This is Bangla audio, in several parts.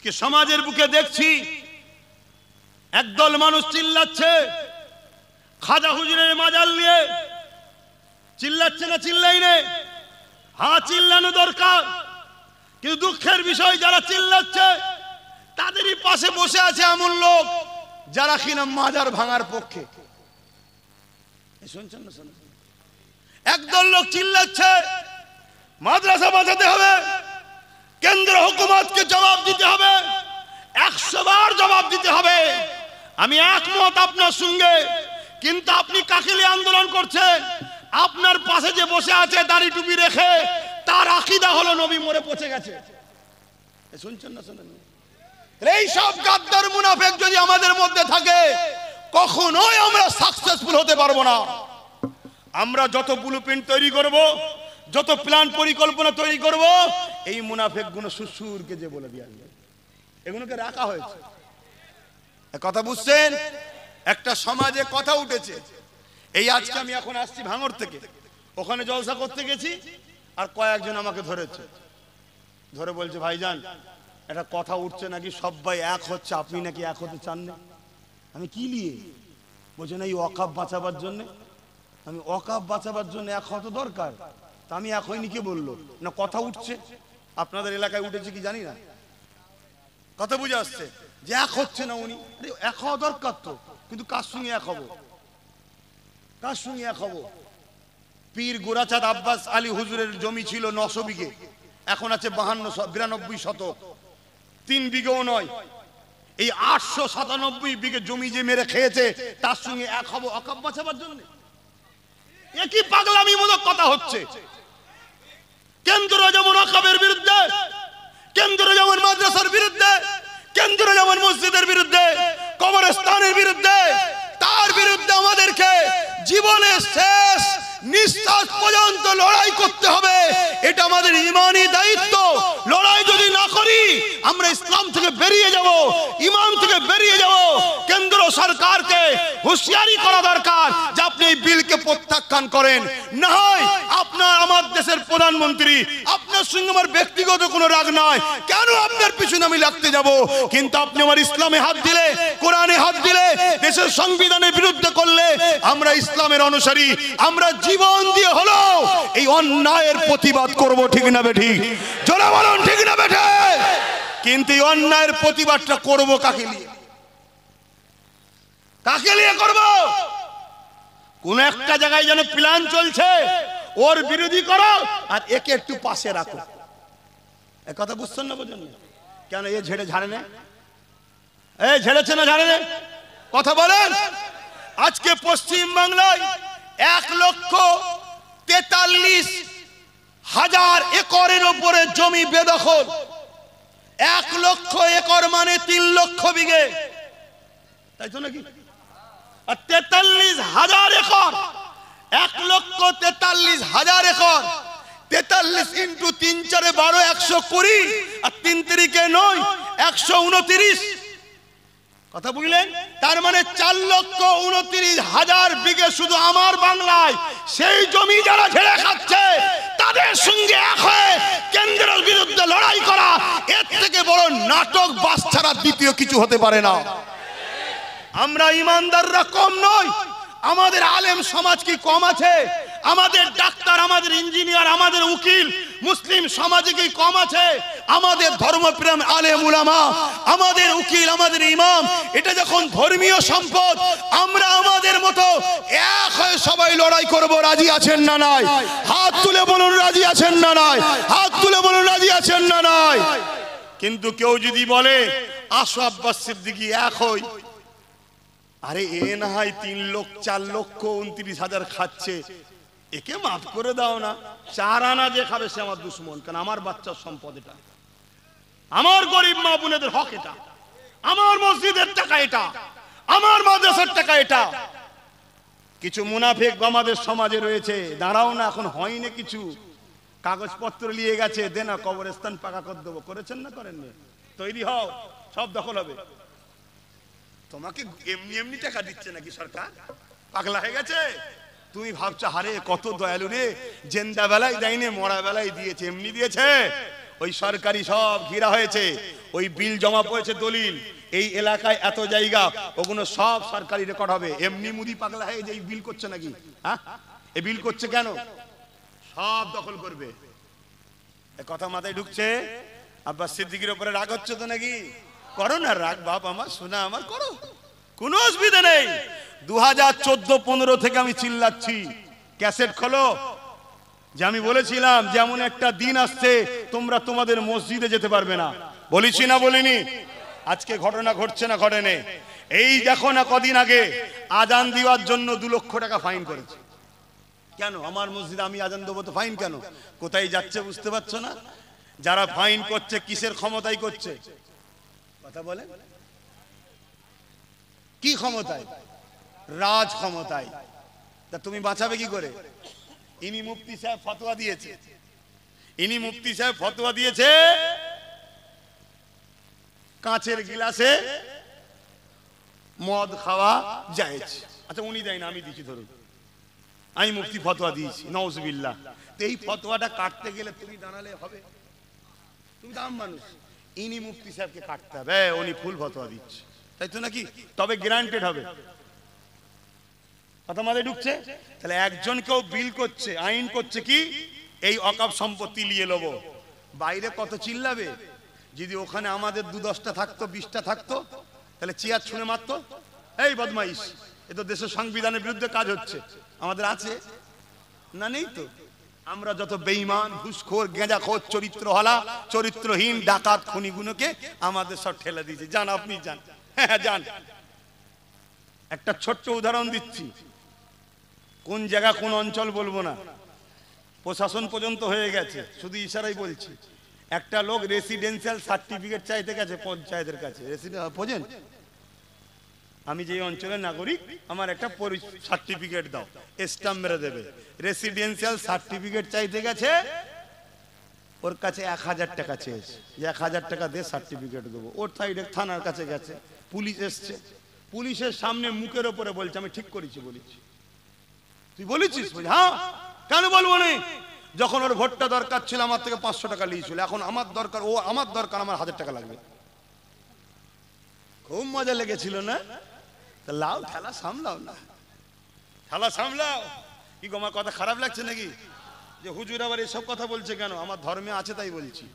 আজকে সমাজের বুকে দেখছি একদল মানুষ চিল্লাচ্ছে খাজা হুজুরের মাজার নিয়ে। চিল্লাচ্ছে না চিল্লাই নে? হ্যাঁ, চিল্লানো দরকার। কিন্তু দুঃখের বিষয়, যারা চিল্লাচ্ছে তাদেরই পাশে বসে আছে এমন লোক যারা কিনা মাজার ভাঙার পক্ষে। শুনছেন না? শুনছেন? একদল লোক চিল্লাচ্ছে মাদ্রাসা বাঁচাতে হবে, কেন্দ্র হুকুমতকে জবাব দিতে হবে, 100 বার জবাব দিতে হবে। আমি একমত আপনার সঙ্গে, কিন্তু আপনি কাকে নিয়ে আন্দোলন করছেন? আপনার পাশে যে বসে আছে দাড়ি টুপি রেখে, তার আকীদা হলো নবী মরে পচে গেছে। শুনছেন না? শুনেন? এই সব গাদ্দার মুনাফিক যদি আমাদের মধ্যে থাকে, কখনোই আমরা সাকসেসফুল হতে পারবো না। আমরা যত ব্লুপ্রিন্ট তৈরি করব, যত প্ল্যান পরিকল্পনা তৈরি করব, এই মুনাফিক গুলো সুসুরকে যে বলে দিয়ে আসবে, এগুলোকে রাখা হয়েছে। কথা বুঝছেন? একটা সমাজে কথা উঠেছে। এই আজকে আমি এখন আসছি ভাঙড় থেকে, ওখানে জলসা করতে গেছি, আর কয়েকজন আমাকে ধরেছে, ধরে বলছে ভাইজান একটা কথা উঠছে নাকি সবাই এক হচ্ছে, আপনি নাকি এক হতে চান না। আমি কি নিয়ে? বলছে না এই ওয়াকাফ বাঁচাবার জন্য। আমি ওয়াকাফ বাঁচাবার জন্য এক হতে দরকার, তা আমি এক হইনি। কে বললো? না কথা উঠছে। আপনাদের এলাকায় উঠেছে কি জানি না, কথা বুঝে আসছে যে এক হচ্ছে না উনি। এক হওয়া দরকার তো, কিন্তু কার সঙ্গে এক হবো? কার সঙ্গে এক হবো? পীর গোরাচাঁদ আব্বাস আলী হুজুরের জমি ছিল 900 বিঘে, এখন আছে 92 শতক, 3 বিঘেও নয়। এই 897 বিঘে জমি যে মেরে খেয়েছে, তার সঙ্গে এক হবো ওয়াকাফ বাঁচাবার জন্য? একই পাগলামিমূলক কথা হচ্ছে। কেন্দ্র যেমন ওয়াকাফের বিরুদ্ধে, কেন্দ্র যেমন মাদ্রাসার বিরুদ্ধে, কেন্দ্র যেমন মসজিদের বিরুদ্ধে, কবরস্থানের বিরুদ্ধে, তার বিরুদ্ধে আমাদেরকে জীবনের শেষ নিঃশ্বাস পর্যন্ত লড়াই করতে হবে। এটা আমাদের ঈমানি দায়িত্ব। লড়াই যদি না করি, আমরা ইসলাম থেকে বেরিয়ে যাব, ঈমান থেকে বেরিয়ে যাব। কেন্দ্র সরকারকে হুঁশিয়ারি করা দরকার যে আপনি এই বিলকে প্রত্যাখ্যান করেন। না হয় আপনার আমার দেশের প্রধানমন্ত্রী, আপনার সঙ্গে আমার ব্যক্তিগত কোনো রাগ নয়, কেন আপনার পিছনে আমি লাগতে যাব? কিন্তু আপনি আমার ইসলামে হাত দিলে, কোরআনে হাত দিলে, দেশের সংবিধানের বিরুদ্ধে করলে, আমরা ইসলামের অনুসারী, আমরা জীবন দিয়ে হলো এই অন্যায়ের প্রতিবাদ করব। ঠিক না বেঠি? জোরে বলুন ঠিক না বেঠে? কিন্তু এই অন্যায়ের প্রতিবাদটা করব কাকে নিয়ে? কাকে নিয়ে করব? কোন একটা জায়গায় যেন প্ল্যান চলছে, ওর বিরোধী করো আর একে একটু পাশে রাখো। এই কথা বুঝছেন না? বুঝুন কেন? এ ঝেড়ে ঝাড়ে না? এই ঝেড়েছে না ঝাড়ে না? কথা বলেন। আজকে পশ্চিম বাংলায় 1,43,000 একরের উপরে জমি বেদখল। 1 লক্ষ একর মানে 3 লক্ষ বিঘে, তাই তো নাকি? আর 43,000 একর, 1,43,000 একর, 43 ইন্টু 3 4 12, 120, আর 3 3 9, 129। কথা বুঝলেন? তার মানে 4,29,000 বিঘে শুধু আমার বাংলায়। সেই জমি যারা ঝেড়ে খাচ্ছে, তাদের সঙ্গে এক হয়ে কেন্দ্রের বিরুদ্ধে লড়াই করা, এর থেকে বড় নাটক বাস ছাড়া দ্বিতীয় কিছু হতে পারে না। আমরা ইমানদাররা কম নই, আমাদের আলেম সমাজ কি কম আছে? আমাদের ডাক্তার, আমাদের ইঞ্জিনিয়ার, আমাদের উকিল মুসলিম সমাজে কি কম আছে? আমাদের ধর্মপ্রেম আলেম উলামা, আমাদের উকিল, আমাদের ইমাম, এটা যখন ধর্মীয় সম্পদ, আমরা আমাদের মতো এক হয়ে সবাই লড়াই করব। রাজি আছেন না নাই? হাত তুলে বলুন রাজি আছেন না নাই? হাত তুলে বলুন রাজি আছেন না নাই? কিন্তু কেউ যদি বলে আসো আব্বাস সিদ্দিকী এক হই, আরে এ না হয় 3 লক্ষ 4 লক্ষ 29,000 খাচ্ছে, একে মাফ করে দাও না। 4 আনা যে খাবে সে আমার দুশ্মন, কারণ আমার বাচ্চার সম্পদ এটা, আমার গরিব মা বোনেদের হক এটা, আমার মসজিদের টাকা এটা, আমার মাদ্রাসার টাকা এটা। কিছু মুনাফিক আমাদের সমাজে রয়েছে, দাঁড়াও না, এখন হয়নি কিছু, কাগজপত্র নিয়ে গেছে, দে না কবরস্থান পাকা করে দেবো। করেছেন না করেননি? তৈরি হও, সব দখল হবে। তোমাকে এমনি এমনি টাকা দিচ্ছে নাকি সরকার? পাগলা হয়ে গেছে? তুমি ভাবছো হারে কত দয়ালু রে, জেন্দা বেলায় দেয়নি, মরা বেলায় দিয়েছে। এমনি দিয়েছে? ওই সরকারি সব ঘিরা হয়েছে, ওই বিল জমা পড়েছে দলিল, এই এলাকায় এত জায়গা, ওগুলো সব সরকারি রেকর্ড হবে। এমনি মুদি পাগলা হয়ে যে বিল করছে নাকি? হ্যাঁ, এই বিল করছে কেন? সব দখল করবে। এ কথা মাথায় ঢুকছে? আব্বাস সিদ্দিকীর উপরে রাগ হচ্ছে তো নাকি? করো না রাগ, বাপ আমার, সোনা আমার, করো, কোনো অসুবিধা নেই। 2014-15 থেকে আমি চিল্লাচ্ছি, ক্যাসেট খোলো, যে আমি বলেছিলাম যেমন একটা দিন আসছে তোমরা তোমাদের মসজিদে যেতে পারবে না, বলেছি না বলিনি? আজকে ঘটনা ঘটছে না ঘটেনি? এই দেখো না, কদিন আগে আজান দেওয়ার জন্য 2 লক্ষ টাকা ফাইন করেছে। কেন? আমার মসজিদে আমি আজান দেবো তো ফাইন কেন? কোথায় যাচ্ছে বুঝতে পারছো না? যারা ফাইন করছে কিসের ক্ষমতায় করছে? কথা বলেন, কি ক্ষমতায়? রাজ ক্ষমতায়। তা তুমি বাঁচাবে কি করে? ইনি মুফতি সাহেব ফতোয়া দিয়েছে, ইনি মুফতি সাহেব ফতোয়া দিয়েছে কাঁচের গিলাসে মদ খাওয়া জায়েজ। আচ্ছা উনি দেয় না, আমি দিচ্ছি, ধরুন আমি মুফতি ফতোয়া দিয়েছি, নাউজুবিল্লাহ। তো এই ফতোয়াটা কাটতে গেলে তুমি দাঁড়ালে হবে? তুমি দাম মানুষ, ইনি মুফতি সাহেবকে কাটতে হবে, উনি ফুল ফতোয়া দিচ্ছে, তাই তো নাকি? তবে গ্যারান্টেড হবে। কথা মাথায় ঢুকছে? তাহলে একজন কেউ বিল করছে, আইন করছে কি, এই অকাপ সম্পত্তি নিয়ে নেবো, বাইরে কত চিল্লাবে। যদি ওখানে আমাদের 2-10টা থাকতো, 20টা থাকতো, তাহলে চেয়ার ছুঁড়ে মারতো, এই বদমাইশ, এ তো দেশের সংবিধানের বিরুদ্ধে কাজ হচ্ছে। আমাদের আছে না? নেই তো। আমরা যত বেঈমান, ঘুষখোর, গেঁজাখোর, চরিত্রহরা, চরিত্রহীন, ডাকাত, খুনিগুলোকে আমাদের সব ঠেলে দিয়েছে। যান আপনি, যান, হ্যাঁ যান। একটা ছোট্ট উদাহরণ দিচ্ছি, কোন জায়গা কোন অঞ্চল বলবো না, প্রশাসন পর্যন্ত হয়ে গেছে, শুধু ইশারাই বলছি। একটা লোক রেসিডেন্সিয়াল সার্টিফিকেট চাইতে গেছে পঞ্চায়েতের কাছে। বোঝেন, আমি যে অঞ্চলের নাগরিক, আমার একটা সার্টিফিকেট দাও, স্ট্যাম্প মেরে দেবে। রেসিডেন্সিয়াল সার্টিফিকেট চাইতে গেছে, ওর কাছে 1000 টাকা চেয়েছে, যে 1000 টাকা দিয়ে সার্টিফিকেট দেবো। ওর সাইডে থানার কাছে গেছে, পুলিশ এসছে, পুলিশের সামনে মুখের ওপরে বলছে আমি ঠিক করেছি। বলেছি তুই বলেছিস? হ্যাঁ, কেন বলবো না? যখন ওর ভোটটা দরকার ছিল আমার থেকে 500 টাকা নিয়েছিল, এখন আমার দরকার, ও আমার দরকার, আমার 1000 টাকা লাগবে। খুব মজা লেগেছিল না? তা লাও, খেলা সামলাও না, খেলা সামলাও। কি গো, আমার কথা খারাপ লাগছে নাকি? যে হুজুর আবার এসব কথা বলছে কেন? আমার ধর্মে আছে তাই বলছি,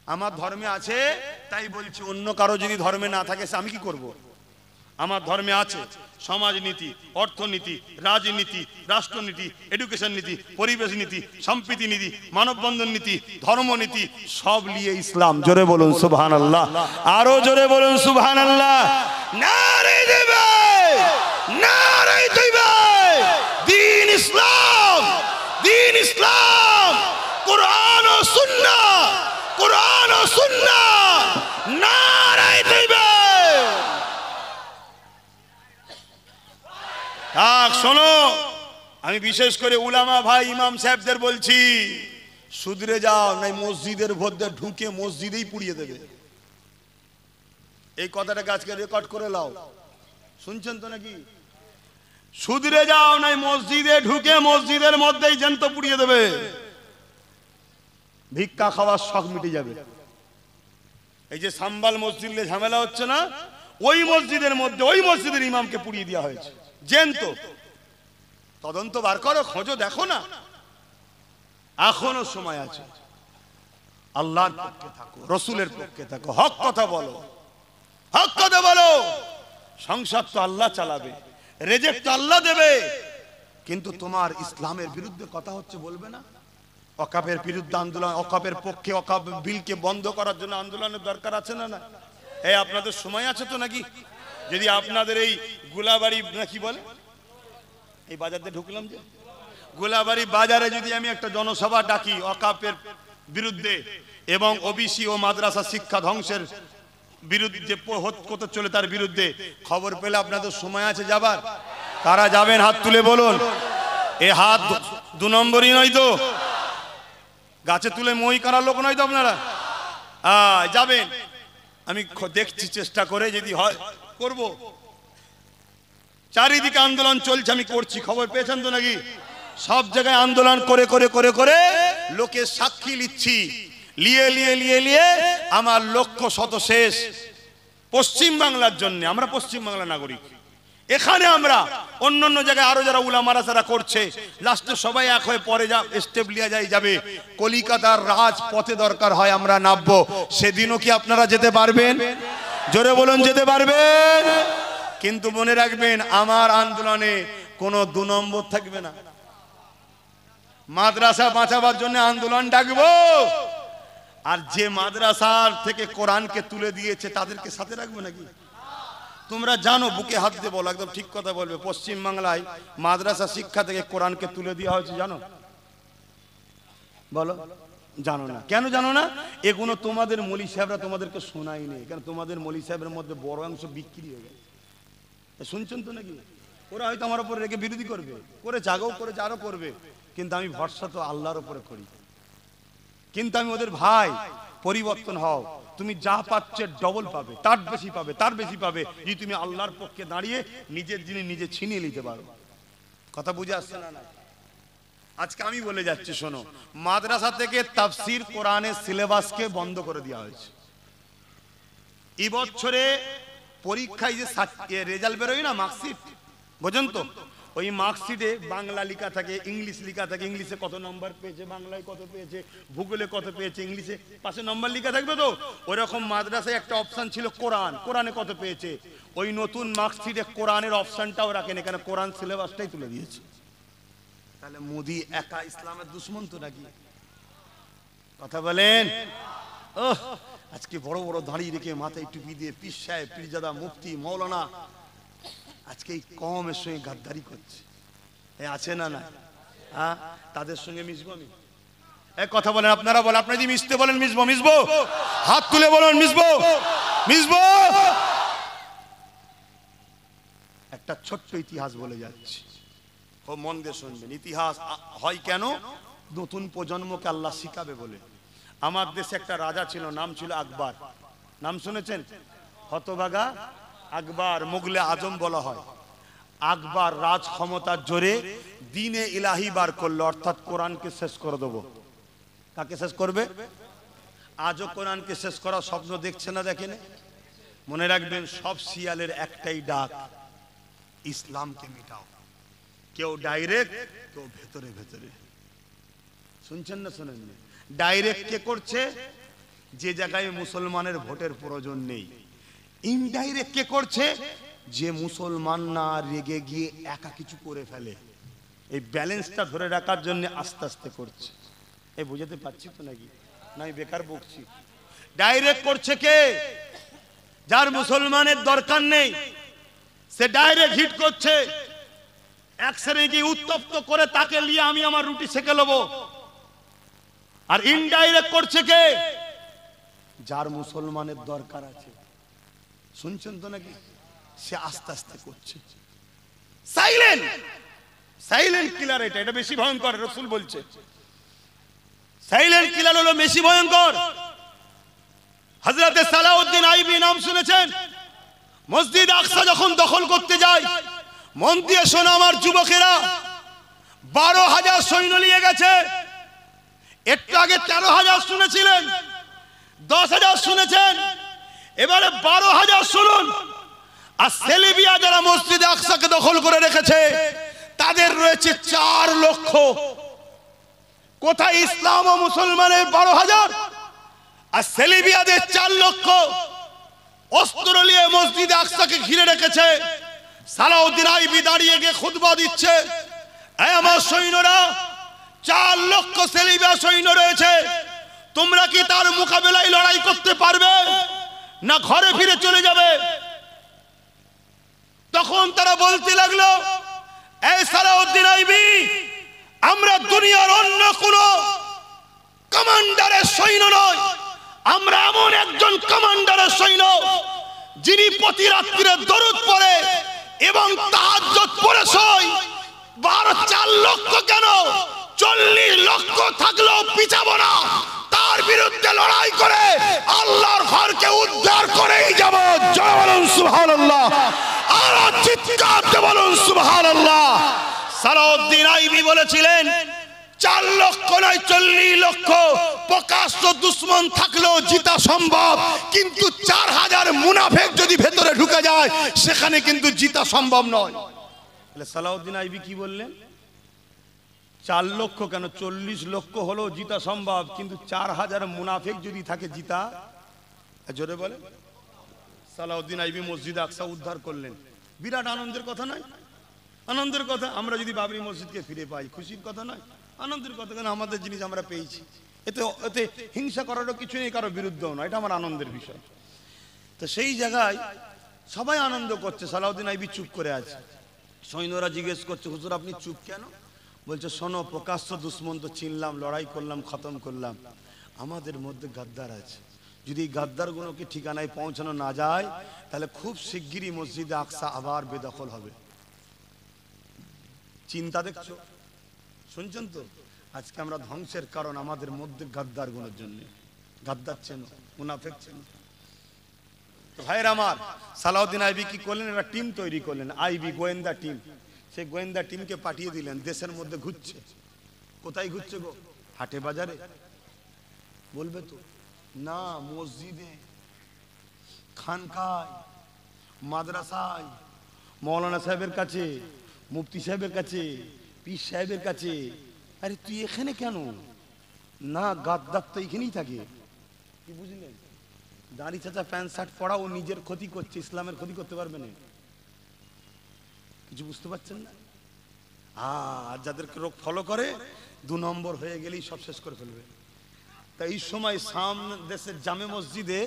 আমার ধর্মে আছে তাই বলছি। অন্য কারো যদি ধর্মে না থাকে আমি কি করব? আমার ধর্মে আছে সমাজনীতি, অর্থনীতি, রাজনীতি, রাষ্ট্রনীতি, এডুকেশন নীতি, পরিবেশ নীতি, সম্প্রীতি নীতি, মানববন্ধন নীতি, ধর্মনীতি, সব নিয়ে ইসলাম। জোরে বলুন সুবহানাল্লাহ, আরো জোরে বলুন সুবহানাল্লাহ। নারে দেবে, নারে দেবে, দ্বীন ইসলাম, দ্বীন ইসলাম, কুরআন ও সুন্নাহ, কুরআন ও সুন্নাহ, নারে দেবে। শোনো, আমি বিশেষ করে উলামা ভাই, ইমাম সাহেবদের বলছি, শুধরে যাও, নাই মসজিদের ভেতরে ঢুকে মসজিদেই পুড়িয়ে দেবে। এই কথাটাকে আজকে রেকর্ড করে লাও, শুনছেন তো নাকি? শুধরে যাও, নাই মসজিদে ঢুকে মসজিদের মধ্যেই জ্যান্ত পুড়িয়ে দেবে। ভিক্ষা খাওয়ার শখ মিটে যাবে। এই যে সাম্বাল মসজিদে ঝামেলা হচ্ছে না, ওই মসজিদের মধ্যে ওই মসজিদের ইমামকে পুড়িয়ে দেওয়া হয়েছে জ্যান্ত। তদন্ত বার করো, খোঁজো, দেখো না, এখনো সময় আছে। আল্লাহর পক্ষে থাকো, রসুলের পক্ষে থাকো, হক কথা বলো, হক কথা বলো। সংসার তো আল্লাহ চালাবে, রেজেক্ট তো আল্লাহ দেবে, কিন্তু তোমার ইসলামের বিরুদ্ধে কথা হচ্ছে বলবে না। ওয়াকাফের বিরুদ্ধে আন্দোলন, ওয়াকাফের পক্ষে, ওয়াকাফ বিলকে বন্ধ করার জন্য আন্দোলনের দরকার আছে না? না, এই আপনাদের সময় আছে তো নাকি? যদি আপনাদের এই গোলাবাড়ি না কি বলে, এই বাজারে ঢুকলাম যে গোলাবাড়ি বাজারে যদি আমি একটা জনসভা ডাকি ওয়াকাফের বিরুদ্ধে এবং ওবিসি ও মাদ্রাসা শিক্ষা ধ্বংসের বিরুদ্ধে কত চলে তার বিরুদ্ধে, খবর পেলে আপনাদের সময় আছে যাবার? কারা যাবেন হাত তুলে বলুন। এ হাত 2 নম্বরই নয় তো, গাছে তুলে মই করার লোক নয় তো আপনারা? যাবেন, আমি দেখছি চেষ্টা করে, যদি হয় করব। চারিদিকে আন্দোলন চলছে, আমি করছি, খবর পেয়েছেন তো নাকি? সব জায়গায় আন্দোলন করে করে করে করে লোকে সাক্ষী নিচ্ছি লিয়ে লিয়ে লিয়ে লিয়ে আমার লক্ষ্য শত শেষ পশ্চিম বাংলার জন্য। আমরা পশ্চিম বাংলার নাগরিক, এখানে আমরা অন্য অন্য জায়গায় আরো যারা উলামারা যারা করছে, লাস্টে সবাই এক হয়ে পরে যা স্টেপ লিয়া যাবে। কলিকাতার রাজপথে দরকার হয় আমরা নামবো, সেদিনও কি আপনারা যেতে পারবেন? জোরে বলুন, যেতে পারবেন? কিন্তু মনে রাখবেন, আমার আন্দোলনে কোনো 2 নম্বর থাকবে না। মাদ্রাসা বাঁচাবার জন্য আন্দোলন ডাকবো, আর যে মাদ্রাসার থেকে কোরআনকে তুলে দিয়েছে তাদেরকে সাথে রাখবো নাকি? তোমরা জানো, বুকে হাত দিয়ে বলো, একদম ঠিক কথা বলবে, পশ্চিম বাংলায় মাদ্রাসা শিক্ষা থেকে কোরআনকে তুলে দেওয়া হয়েছে, জানো? বলো, জানো না? কেন জানো না? এগুলো তোমাদের মৌলী সাহেবরা তোমাদেরকে শোনায়নি, কারণ তোমাদের মৌলী সাহেবের মধ্যে বড় অংশ বিক্রি হয়ে গেছে। শুনছেন তো নাকি? ওরা হয়তো আমার উপরে রেখে বিরোধী করবে, করে জাগও করে আরো করবে, কিন্তু আমি ভরসা তো আল্লাহর উপরে করি। কিন্তু আমি ওদের ভাই, পরিবর্তন হও, তুমি যা পাচ্ছে ডবল পাবে, তার বেশি পাবে, তার বেশি পাবে, যদি তুমি আল্লাহর পক্ষে দাঁড়িয়ে নিজের জিনিস নিজে ছিনিয়ে নিতে পারো। কথা বুঝে আসছে না? আজকে আমি বলে যাচ্ছি, শোনো, মাদ্রাসা থেকে তাফসীর কোরআনের সিলেবাসকে বন্ধ করে দেওয়া হয়েছে। এই বছরে পরীক্ষায় যে রেজাল্ট বেরোয় না, মার্কশিট, বোঝেন তো? ওই মার্কশিটে বাংলা লেখা থাকে, ইংলিশ লেখা থাকে, ইংলিশে কত নম্বর পেয়েছে, বাংলায় কত পেয়েছে, ভূগোলে কত পেয়েছে, ইংলিশে পাশে নম্বর লেখা থাকবে তো। ওইরকম মাদ্রাসায় একটা অপশন ছিল কোরআন, কোরআনে কত পেয়েছে। ওই নতুন মার্কশিটে কোরআনের অপশনটাও রাখেন, এখানে কোরআন সিলেবাসটাই তুলে দিয়েছে। তাহলে মোদি একা ইসলামের দুশ্মন তো নাকি? কথা বলেন? আজকে বড় বড় দাঁড়িয়ে রেখে মাথায় টুপি দিয়ে পীর সাহেব, পীরজাদা, মুফতি, মৌলানা আজকে এই কমের সঙ্গে গাদ্দারি করছে। আছে না? না, হ্যাঁ, তাদের সঙ্গে মিশবো আমি? কথা বলেন, আপনারা বলেন, আপনারা যদি মিশতে বলেন মিশবো, মিশবো? হাত তুলে বলেন, মিশবো, মিশবো? একটা ছোট্ট ইতিহাস বলে যাচ্ছে, ও মন দিয়ে শুনবেন। ইতিহাস হয় কেন? নতুন প্রজন্মকে আল্লাহ শিখাবে বলে। আমার দেশে একটা রাজা ছিল, নাম ছিল আকবর। নাম শুনেছেন? হতভাগা আকবর, মুগলে আজম বলা হয়। আকবর রাজ ক্ষমতার জোরে দ্বীনে ইলাহি বার করলো, অর্থাৎ কোরআনকে শেষ করে দেবো। কাকে শেষ করবে? আজও কোরআনকে শেষ করার স্বপ্ন দেখছে না, দেখেন? মনে রাখবেন, সব শিয়ালের একটাই ডাক, ইসলামকে মিটাও। কেউ ডাইরেক্ট, কেউ ভেতরে ভেতরে। শুনছেন না শোনেননি? ডাইরেক্ট কে করছে? যে জায়গায় মুসলমানের ভোটের প্রয়োজন নেই। ইনডাইরেক্ট কে করছে? যে মুসলমান না রেগে গিয়ে একা কিছু করে ফেলে। এই ব্যালেন্সটা ধরে রাখার জন্য আস্তে আস্তে করছে। এই বুঝাতে পারছি তো নাকি? না আমি বেকার বকছি? ডাইরেক্ট করছে কে? যার মুসলমানের দরকার নেই, সে ডাইরেক্ট হিট করছে। এক শ্রেণীকে উত্তপ্ত করে তাকে নিয়ে আমি আমার রুটি সেকে নেবো। আর ইনডাইরেক্ট করছে কে? যার মুসলমানের দরকার আছে। শুনছেন তো নাকি? সে আস্তে আস্তে করছে। Silent, silent killer. এটা বেশি ভয়ঙ্কর। রাসূল বলছে সাইলেন্ট কিলার হলো বেশি ভয়ঙ্কর। হযরত সালাউদ্দিন আইবি নাম শুনেছেন? মসজিদ আকসা যখন দখল করতে যায়, মন দিয়ে শোনো আমার যুবকেরা, 12,000 সৈন্য নিয়ে গেছে। একটু আগে 13,000 শুনেছিলেন, 10,000 শুনেছেন, এবারে 12,000 শুনুন। আর সেলিবিয়া যারা মসজিদ আকসাকে দখল করে রেখেছে, তাদের রয়েছে 4 লক্ষ। কোথায় ইসলাম ও মুসলমানের 12,000, আর সেলিবিয়াদের 4 লক্ষ। অস্ত্র নিয়ে মসজিদ আকসাকে ঘিরে রেখেছে। সালাউদ্দিন আইবি দাঁড়িয়ে গিয়ে খুতবা দিচ্ছে, এই আমার সৈন্যরা, 4 লক্ষ সেলিবিয়া সৈন্য রয়েছে, তোমরা কি তার মোকাবেলায় লড়াই করতে পারবে না ঘরে ফিরে চলে যাবে? তখন তারা বলতে লাগলো, এই সালাউদ্দিন আইবি, আমরা দুনিয়ার অন্য কোন কমান্ডারের সৈন্য নয়, আমরা এমন একজন কমান্ডারের সৈন্য যিনি প্রতি রাত্রিরে দরুদ পড়ে এবং তাহাজ্জুদ পড়ে শোয়। 4 লক্ষ কেন, 40 লক্ষ থাকলেও পিছাবো না। তার বিরুদ্ধে লড়াই করে আল্লাহর ঘরকে উদ্ধার করেই যাব। জয় বলুন সুবহানাল্লাহ, আর চিৎকার দিয়ে বলুন সুবহানাল্লাহ। সালাউদ্দিন আইবি বলেছিলেন, 4 লক্ষ নয় 40 লক্ষ প্রকাশ্য দুশমন থাকলেও জিতা সম্ভব, কিন্তু 4000 মুনাফিক যদি ভেতরে ঢুকে যায় সেখানে কিন্তু জিতা সম্ভব নয়। তাহলে সালাউদ্দিন আইবি কি বললেন? 4 লক্ষ কেন 40 লক্ষ হলেও জিতা সম্ভব, কিন্তু 4000 মুনাফিক যদি থাকে জিতা। জোরে বলে। সালাউদ্দিন আইবি মসজিদ আকসা উদ্ধার করলেন, বিরাট আনন্দের কথা নয়? আনন্দের কথা। আমরা যদি বাবরি মসজিদকে ফিরে পাই খুশির কথা নয়? আনন্দের কথা। কেন আমাদের জিনিস আমরা পেয়েছি, এতে হিংসা করারও কিছু নেই, কারো বিরুদ্ধেও নয়, এটা আমার আনন্দের বিষয়। তো সেই জায়গায় সবাই আনন্দ করছে, সালাউদ্দিন আইবি চুপ করে আছে। সৈন্যরা জিজ্ঞেস করছে, হুজুর আপনি চুপ কেন? বলছে, শোনো, প্রকাশ্য দুশমন তো চিনলাম, লড়াই করলাম, খতম করলাম, আমাদের মধ্যে গাদ্দার আছে। যদি এই গাদ্দারগুলোকে ঠিকানায় পৌঁছানো না যায় তাহলে খুব শিগগিরই মসজিদে আকসা আবার বেদখল হবে। চিন্তা দেখছো? শুনছেন তো? আজকে আমরা ধ্বংসের কারণ আমাদের মধ্যে গাদ্দারগুলোর জন্য। গাদ্দার চেনো, মুনাফিক চেনো। তো ভাইয়ের আমার, সালাউদ্দিন আইবি কি করলেন? একটা টিম তৈরি করলেন, আইবি গোয়েন্দা টিম। সেই গোয়েন্দা টিমকে পাঠিয়ে দিলেন, দেশের মধ্যে ঘুরছে। কোথায় ঘুরছে গো? হাটে বাজারে? বলবে তো না, মসজিদে, খানকায়, মাদ্রাসায়, মৌলানা সাহেবের কাছে, মুফতি সাহেবের কাছে, পীর সাহেবের কাছে। আরে তুই এখানে কেন? না, গাদ্দার তো এখানেই থাকে। কি বুঝলেন? দাড়ি চাচা প্যান্ট শার্ট পরা, ও নিজের ক্ষতি করছে, ইসলামের ক্ষতি করতে পারবে না। কিছু বুঝতে পারছেন না? আর যাদেরকে লোক ফলো করে 2 নম্বর হয়ে গেলেই সব শেষ করে ফেলবে। তাই এই সময় সামনে দেশের জামে মসজিদে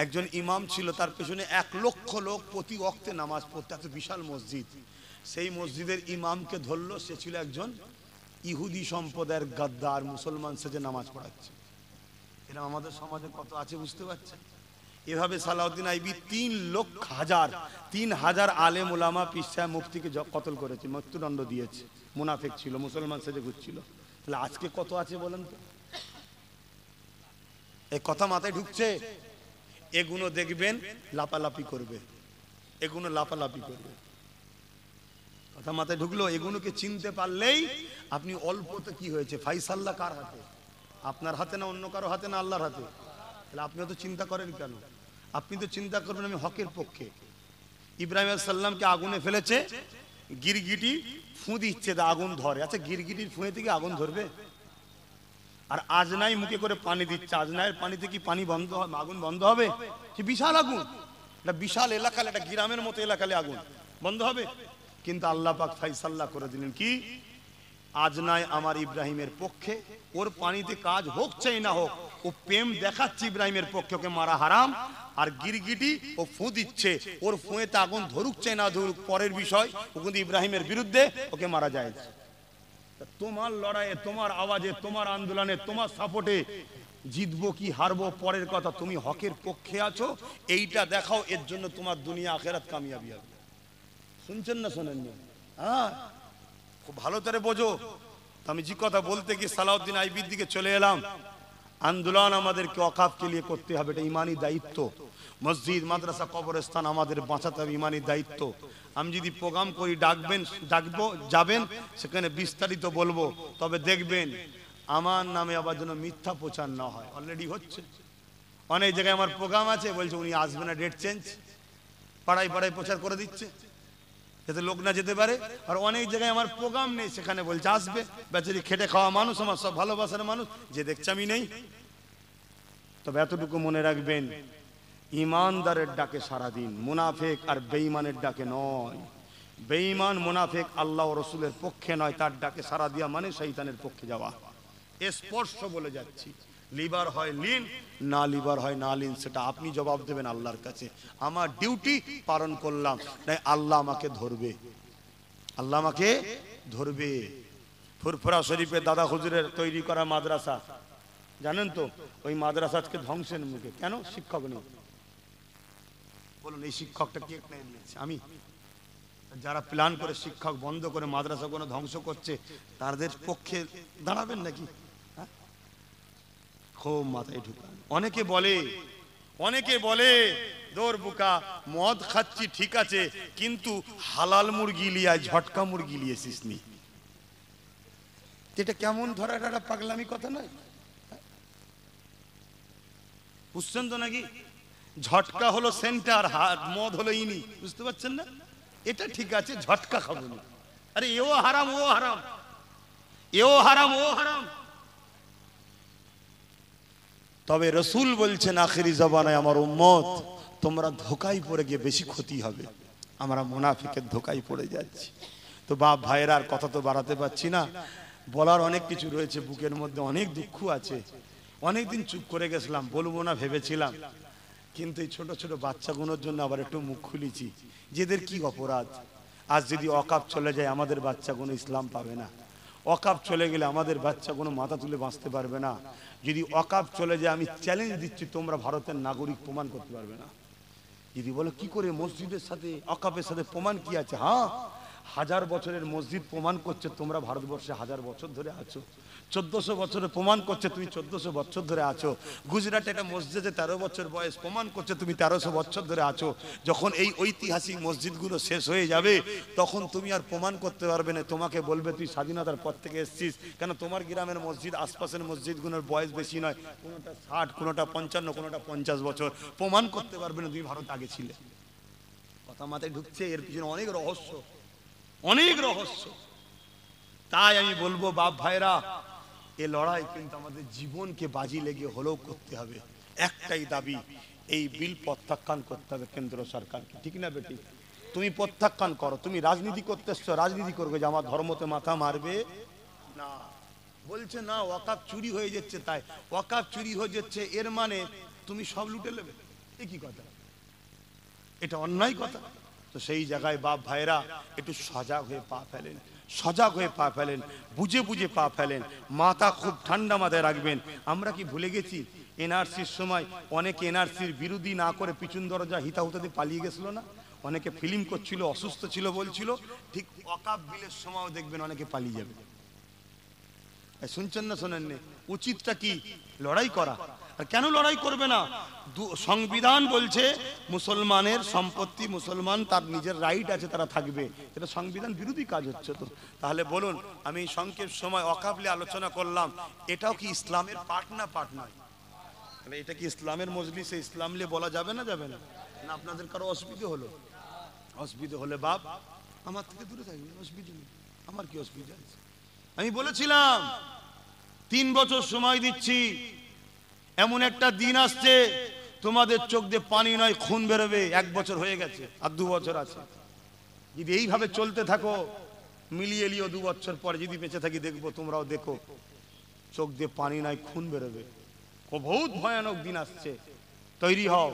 একজন ইমাম ছিল, তার পেছনে 1 লক্ষ লোক প্রতি ওয়াক্তে নামাজ পড়তে, এত বিশাল মসজিদ। সেই মসজিদের ইমামকে ধরলো, সে ছিল একজন ইহুদি সম্প্রদায়ের গাদ্দার, মুসলমান সেজে নামাজ পড়াচ্ছে। এরা আমাদের সমাজে কত আছে বুঝতে পারছেন? এভাবে সালাউদ্দিন আইবি 3,000 আলেম ওলামা, পীর সাহেব, মুফতিকে কতল করেছে, মৃত্যুদণ্ড দিয়েছে। মুনাফিক ছিল, মুসলমান সেজে ঘুরছিল। তাহলে আজকে কত আছে বলেন তো? এই কথা মাথায় ঢুকছে? এগুলো দেখবেন লাপালাপি করবে, এগুলো লাপালাপি করবে। কথা মাথায় ঢুকলো? এগুলোকে চিনতে পারলেই আপনি অল্পতে কি হয়েছে, ফাইসাল্লাহ কার হাতে? আপনার হাতে না অন্য কারো হাতে, না আল্লাহর হাতে? তাহলে আপনিও তো চিন্তা করেন কেন? আপনি তো চিন্তা করবেন আমি হকের পক্ষে। ইব্রাহিম আলাইহিস সালামকে আগুনে ফেলেছে, গিরগিটি ফু দিচ্ছে, আগুন ধরে। আচ্ছা, গিরগিটির ফুঁয়ে থেকে আগুন ধরবে? আর আজনাই মুখে করে পানি দিচ্ছে, আজনাইয়ের পানিতে কি পানি বন্ধ হবে? আগুন বন্ধ হবে? সে বিশাল আগুন, এটা বিশাল এলাকা, এটা গ্রামের মতো এলাকালে আগুন বন্ধ হবে? কিন্তু আল্লাহ পাক ফাইসাল্লাহ করে দিলেন কি, আজনাই আমার ইব্রাহিমের পক্ষে, ওর পানিতে কাজ হোক চাই না হোক, ও প্রেম দেখাচ্ছে ইব্রাহিমের পক্ষে, ওকে মারা হারাম। আর গিরগিটি ও ফু দিচ্ছে, ওর ফুঁয়েতে আগুন ধরুক চাই না ধরুক পরের বিষয়, ও কিন্তু ইব্রাহিমের বিরুদ্ধে, ওকে মারা যায়। তোমার লড়াইয়ে, তোমার আওয়াজে, তোমার আন্দোলনে, তোমার সাপোর্টে জিতবো কি হারবো পরের কথা, তুমি হকের পক্ষে আছো এইটা দেখাও, এর জন্য তোমার দুনিয়া আখেরাত কামিয়াবি হবে। শুনছেন না শোনেননি? হ্যাঁ, খুব ভালো করে বোঝো। আমি যে কথা বলতে গিয়ে সালাউদ্দিন আইবির দিকে চলে এলাম। আন্দোলন আমাদেরকে ওয়াকফকে নিয়ে করতে হবে, এটা ইমানি দায়িত্ব। মসজিদ, মাদ্রাসা, কবরস্থান আমাদের বাঁচাতে হবে, ইমানি দায়িত্ব। আমি যদি প্রোগ্রাম করি, ডাকবো, যাবেন, সেখানে বিস্তারিত বলবো। তবে দেখবেন আমার নামে আবার যেন মিথ্যা প্রচার না হয়। অলরেডি হচ্ছে, অনেক জায়গায় আমার প্রোগ্রাম আছে, বলছে উনি আসবে না, ডেট চেঞ্জ, পাড়ায় পাড়ায় প্রচার করে দিচ্ছে যাতে লোক না যেতে পারে। আর অনেক জায়গায় আমার প্রোগ্রাম নেই, সেখানে বলছে আসবে। বেচারি খেটে খাওয়া মানুষ, আমার সব ভালোবাসার মানুষ, যে দেখছে আমি নেই। তবে এতটুকু মনে রাখবেন, ইমানদারের ডাকে সারাদিন, মুনাফিক আর বেঈমানের ডাকে নয়। বেঈমান মুনাফিক আল্লাহ ও রসুলের পক্ষে নয়, তার ডাকে সারা দিয়া মানে শয়তানের পক্ষে যাওয়া। স্পর্শ বলে যাচ্ছি, লিভার হয় লিন, না লিভার হয় না লিন, সেটা আপনি জবাব দেবেন আল্লাহর কাছে। আমার ডিউটি পালন করলাম, তাই আল্লাহ আমাকে ধরবে, আল্লাহ আমাকে ধরবে। ফুরফুরা শরীফে দাদা হুজুরের তৈরি করা মাদ্রাসা, জানেন তো, ওই মাদ্রাসা আজকে ধ্বংসের মুখে। কেন? শিক্ষক নেই। বলুন, এই শিক্ষকটা কে নিয়েছে? আমি। যারা প্ল্যান করে শিক্ষক বন্ধ করে মাদ্রাসাগুলো ধ্বংস করছে, তাদের পক্ষে দাঁড়াবেন নাকি? খুব মাথায় ঢুকান। অনেকে বলে দৌড় বুকা, মদ খাচ্ছি ঠিক আছে, কিন্তু হালাল মুরগি লিয়ে ঝটকা মুরগি লিয়েছিস নি। এটা কেমন ধরা একটা পাগলামি কথা নয়? বুঝছেন তো নাকি? ঝটকা হলো সেন্টার, মদ হলো ইনি, বুঝতে পারছেন না? এটা ঠিক আছে, ঝটকা খাবো না। আরে এও হারাম ও হারাম, এও হারাম ও হারাম। তবে রসুল বলছেন আখিরি জবানায় আমার উম্মত তোমরা ধোকায় পড়ে গিয়ে বেশি ক্ষতি হবে। আমরা মুনাফিকের ধোকায় পড়ে যাচ্ছি। তো বাপ ভাইয়ের আর কথা তো বাড়াতে পারছি না, বলার অনেক কিছু রয়েছে, বুকের মধ্যে অনেক দুঃখ আছে। অনেকদিন চুপ করে গেছিলাম, বলবো না ভেবেছিলাম, কিন্তু এই ছোট ছোট বাচ্চাগুলোর জন্য আবার একটু মুখ খুলেছি। যেদের কি অপরাধ, আজ যদি অকাপ চলে যায় আমাদের বাচ্চাগুলো ইসলাম পাবে না। অকাপ চলে গেলে আমাদের বাচ্চাগুলো মাথা তুলে বাঁচতে পারবে না। যদি অকাপ চলে যায়, আমি চ্যালেঞ্জ দিচ্ছি, তোমরা ভারতের নাগরিক প্রমাণ করতে পারবে না। যদি বলো কি করে, মসজিদের সাথে অকাপের সাথে প্রমাণ কি আছে? হ্যাঁ, 1000 বছরের মসজিদ প্রমাণ করছে তোমরা ভারতবর্ষে 1000 বছর ধরে আছো। 1400 বছরে প্রমাণ করছে তুমি 1400 বছর ধরে আছো। গুজরাটে একটা মসজিদে 13 বছর বয়স, প্রমাণ করছে তুমি 1300 বছর ধরে আছো। যখন এই ঐতিহাসিক মসজিদগুলো শেষ হয়ে যাবে তখন তুমি আর প্রমাণ করতে পারবে না। তোমাকে বলবে তুই স্বাধীনতার পর থেকে এসেছিস, কেন তোমার গ্রামের মসজিদ আশপাশের মসজিদগুলোর বয়স বেশি নয়, কোনোটা 60, কোনোটা 55, কোনোটা 50 বছর। প্রমাণ করতে পারবে না তুমি ভারত আগে ছিলে। কথা মাথায় ঢুকছে? এর পিছনে অনেক রহস্য, অনেক রহস্য। তাই আমি বলবো বাপ ভাইরা, এ লড়াই কিন্তু আমাদের জীবনকে বাজি লেগে হলেও করতে হবে। একটাই দাবি, এই বিল প্রত্যাখ্যান করতে হবে কেন্দ্র সরকারকে, ঠিক না বেটি? তুমি প্রত্যাখ্যান করো। তুমি রাজনীতি করতে এসছো, রাজনীতি করবে যে আমার ধর্মতে মাথা মারবে না। বলছে না ওয়াকাফ চুরি হয়ে যাচ্ছে, তাই ওয়াকাফ চুরি হয়ে যাচ্ছে এর মানে তুমি সব লুটে নেবে, এ কি কথা? এটা অন্যায় কথা। তো সেই জায়গায় বাপ ভাইরা একটু সজাগ হয়ে পা ফেলেন, সজাগ হয়ে পা ফেলেন, বুঝে বুঝে পা ফেলেন, মাথা খুব ঠান্ডা মাথায় রাখবেন। আমরা কি ভুলে গেছি এনআরসির সময় অনেকে এনআরসির বিরোধী না করে পিছন দরজা হিতাহুতাতে পালিয়ে গেছিল না? অনেকে ফিল্ম করছিল, অসুস্থ ছিল বলছিল, ঠিক ওয়াকাফ বিলের সময়ও দেখবেন অনেকে পালিয়ে যাবে। শুনছেন না শোনেননি? উচিতটা কি? লড়াই করা। আর কেন লড়াই করবে না? সংবিধান বলছে মুসলমানের সম্পত্তি, মুসলমান তার নিজের রাইট আছে, তারা থাকবে। এটা সংবিধান বিরোধী কাজ হচ্ছে তো। তাহলে বলুন, আমি সংক্ষেপ সময় ওয়াকাফ নিয়ে আলোচনা করলাম, এটাও কি ইসলামের পার্ট না পার্ট নয়? তাহলে এটা কি ইসলামের মজলিসে ইসলাম নিয়ে বলা যাবে না যাবে না? না আপনাদের কারো অসুবিধে হলো? অসুবিধে হলে বাপ আমার থেকে দূরে থাকবেন, অসুবিধা নেই। আমার কি অসুবিধা আছে? আমি বলেছিলাম 3 বছর সময় দিচ্ছি, এমন একটা দিন আসছে তোমাদের চোখ দিয়ে পানি নয় খুন বেরোবে। 1 বছর হয়ে গেছে, আর 2 বছর আছে। যদি এইভাবে চলতে থাকো, মিলিয়ে লিও 2 বছর পরে যদি বেঁচে থাকি দেখবো, তোমরাও দেখো, চোখ দিয়ে পানি নয় খুন বেরোবে। ও বহুত ভয়ানক দিন আসছে। তৈরি হও,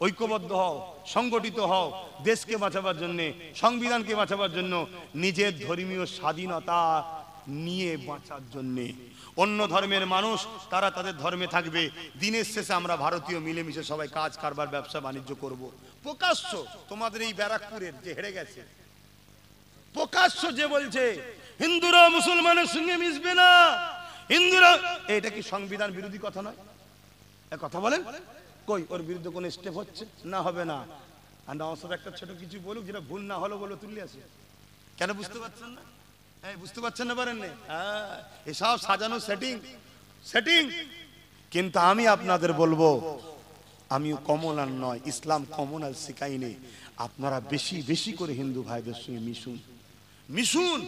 ঐক্যবদ্ধ হও, সংগঠিত হও, দেশকে বাঁচাবার জন্য, সংবিধানকে বাঁচাবার জন্য, নিজের ধর্মীয় স্বাধীনতা নিয়ে বাঁচার জন্য। অন্য ধর্মের মানুষ তারা তাদের ধর্মে থাকবে, দিনের শেষে আমরা ভারতীয় মিলেমিশে সবাই কাজ কারবার ব্যবসা বাণিজ্য করব। প্রকাশ্য তোমাদের এই ব্যারাকপুরের যে হেরে গেছে, প্রকাশ্য যে বলছে হিন্দুরা মুসলমানের সঙ্গে মিশবে না, হিন্দুরা, এটা কি সংবিধান বিরোধী কথা নয়? কথা বলেন, কই ওর বিরুদ্ধে কোন স্টেপ হচ্ছে? না, হবে না। আর আমার সাথে একটা ছোট কিছু বলুক, যেটা ভুল না হলো বলে তুলে আসে। কেন বুঝতে পারছেন না? বুঝতে পারছেন না? পারেন না? এসব সাজানো সেটিং সেটিং। কিন্তু আমি আপনাদের বলবো, আমিও কমনাল নয়, ইসলাম কমনাল শিখাইনি। আপনারা বেশি বেশি করে হিন্দু ভাইদের সঙ্গে মিশুন, মিশুন,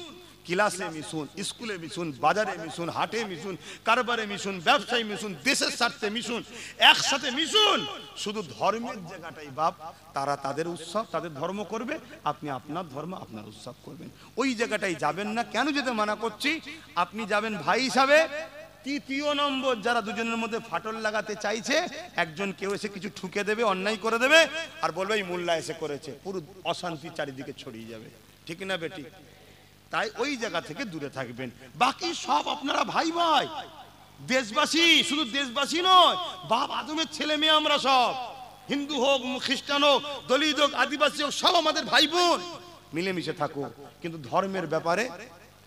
ক্লাসে মিশুন, স্কুলে মিশুন, বাজারে মিশুন, হাটে মিশুন, কারবারে মিশুন, ব্যবসায় মিশুন, দেশের স্বার্থে মিশুন, একসাথে মিশুন। শুধু ধর্মের জায়গাটাই বাপ, তারা তাদের উৎসব তাদের ধর্ম করবে, আপনি আপনার ধর্ম আপনার উৎসব করবেন। ওই জায়গাটাই যাবেন না। কেন যেতে মানা করছি? আপনি যাবেন ভাই হিসাবে। 3য় নম্বর, যারা দুজনের মধ্যে ফাটল লাগাতে চাইছে, একজন কেউ এসে কিছু ঠুকে দেবে, অন্যায় করে দেবে, আর বলবে এই মোল্লা এসে করেছে, পুরো অশান্তি চারিদিকে ছড়িয়ে যাবে, ঠিক না বেটি? তাই ওই জায়গা থেকে দূরে থাকবেন। বাকি সব আপনারা ভাই ভাই, দেশবাসী। শুধু দেশবাসী নয়, বাপ আদমের ছেলে মেয়ে আমরা সব, হিন্দু হোক, খ্রিস্টান হোক, দলিত হোক, আদিবাসী হোক, সব আমাদের ভাই বোন। মিলেমিশে থাকুক, কিন্তু ধর্মের ব্যাপারে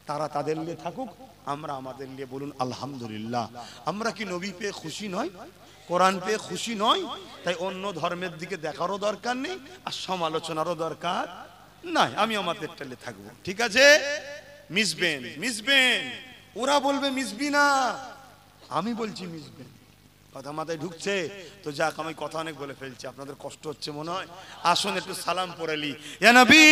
তারা তাদের নিয়ে থাকুক, আমরা আমাদের নিয়ে বলুন আলহামদুলিল্লাহ। আমরা কি নবী পেয়ে খুশি নয়? কোরআন পেয়ে খুশি নয়? তাই অন্য ধর্মের দিকে দেখারও দরকার নেই, আর সমালোচনারও দরকার নাই। আমি আমাদের টালে থাকবো, ঠিক আছে? মিশবেন, মিশবেন, ওরা বলবে মিশবি না, আমি বলছি মিশবে। কথা মাথায় ঢুকছে তো? যাক, আমি কথা অনেক বলে ফেলছি, আপনাদের কষ্ট হচ্ছে মনে হয়। আসুন একটু সালাম পড়ে লি। ইয়া নবী